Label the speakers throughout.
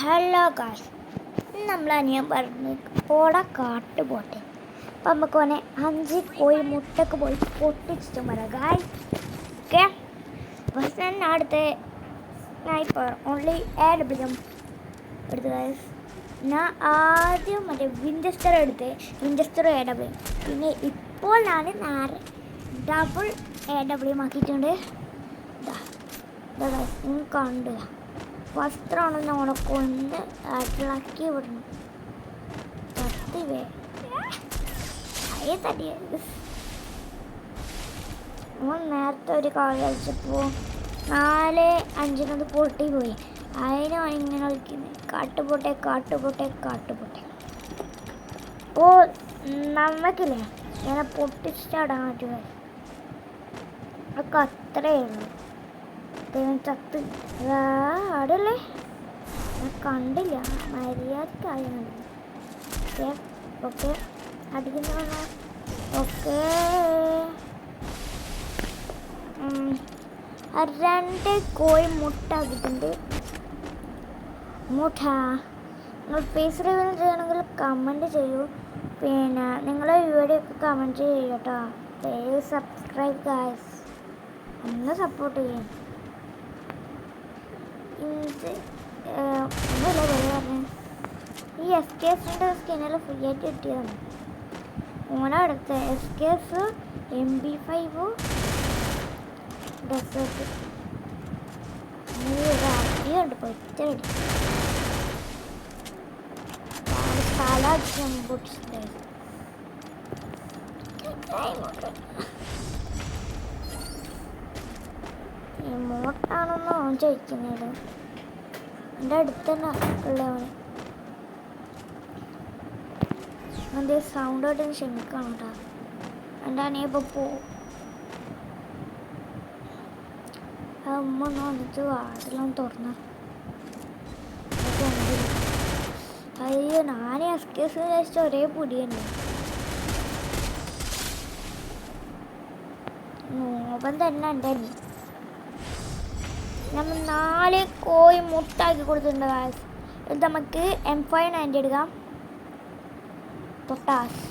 Speaker 1: Hello guys, നമ്മൾ അനിയൻ പറഞ്ഞു പോടാ കാട്ട് പോട്ടെ. അപ്പം നമുക്ക് ഓനെ 5 കോഴി മുട്ടക്ക് പോയി പൊട്ടിച്ചിട്ടും വരാം ഗായ്സ്. ഓക്കെ, ഫസ്റ്റ് തന്നെ അടുത്ത സ്നൈപ്പർ ഓൺലി AWM എടുത്ത് ഗായ്സ്. ഞാൻ ആദ്യം മറ്റേ വിൻചെസ്റ്റർ എടുത്ത്, വിൻചെസ്റ്റർ AWM. പിന്നെ ഇപ്പോൾ ഞാൻ നേരെ ഡബിൾ AWM ആക്കിയിട്ടുണ്ട്. ഗായ്സ് നിങ്ങൾ കണ്ടു, ഫസ്റ്റ് റൗണ്ട് നമ്മളെ കൊണ്ട് അടിളക്കി വിടണം. തട്ടിവേ തട്ടിയ നമ്മൾ നേരത്തെ ഒരു കളി കളിച്ചപ്പോൾ 4-5 പൊട്ടി പോയി. അതിനാണ് ഇങ്ങനെ കളിക്കുന്നത്. കാട്ടുപോട്ടെ കാട്ടുപോട്ടെ കാട്ടുപോട്ടെ. അപ്പോൾ നമുക്കില്ലേ ഇങ്ങനെ പൊട്ടിച്ചിടാൻ പറ്റുക. അതൊക്കെ അത്രയേ ഉള്ളൂ. ചത്ത് ആടല്ലേ, ഞാൻ കണ്ടില്ല, മര്യാദക്കായി ഓക്കെ ഓക്കെ അടിക്കുന്ന ഓക്കെ. 2 കോഴി മുട്ട ആക്കിയിട്ടുണ്ട്. മുട്ട നിങ്ങൾ ഫേസ് റിവ്യൂ ചെയ്യണമെങ്കിൽ കമൻറ്റ് ചെയ്യൂ. പിന്നെ നിങ്ങളെ വീഡിയോ ഒക്കെ കമൻറ്റ് ചെയ്യൂ കേട്ടോ. പ്ലീസ് സബ്സ്ക്രൈബ് ഗായ്സ്, ഒന്ന് സപ്പോർട്ട് ചെയ്യും. ഒന്നുമില്ല പറഞ്ഞു, ഈ SKSൻ്റെ സ്കിന്നെല്ലാം ഫ്രീ ആയിട്ട് കിട്ടിയതാണ്. ഓനടുത്ത SKS MP5 ഡെസേർട്ട് അടിയുണ്ട്. പൊറ്റടി സ്ഥലം പൊട്ടിച്ചിട്ട് ഇമോട്ടാണെന്നോ ചോദിക്കുന്നത്. എൻ്റെ അടുത്ത് തന്നെ ഉള്ളവന് എൻ്റെ സൗണ്ട് ആയിട്ട് ക്ഷമിക്കണം കേട്ടോ. എൻ്റെ അനിയപ്പോൾ പോവും. ആ ഉമ്മ ഒന്ന് വന്നിട്ട് വാതിലും തുറന്ന. അയ്യോ, ഞാൻ SKS കഴിച്ച ഒരേ പൊടി തന്നെ. നോപം തന്നെ എൻ്റെ നമ്മൾ 4 കോഴി മുട്ടാക്കി കൊടുത്തിട്ടുണ്ട് ഗായ്സ്. ഇത് നമുക്ക് M590 എടുക്കാം. പൊട്ടാസ്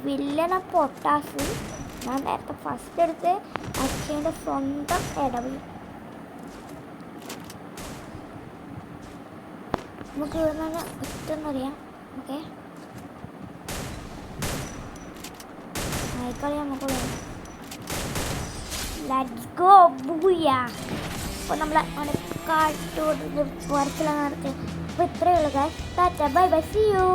Speaker 1: വില്ലന പൊട്ടാസ്. ഞാൻ നേരത്തെ ഫസ്റ്റ് എടുത്ത് അച്ഛൻ്റെ സ്വന്തം AWM. നമുക്ക് ഇവിടെ നിന്ന് ഒറ്റൊന്നറിയാം. ഓക്കെ, ആയിക്കളി നമുക്ക് ലെറ്റ്സ് ഗോ ബൂയാ. അപ്പോൾ നമ്മൾ അവനെ കാട്ടോട് പുറത്തിലാണ് നടത്തി. അപ്പോൾ ഇത്രയേ ഉള്ളൂ guys. Tata bye bye, see U.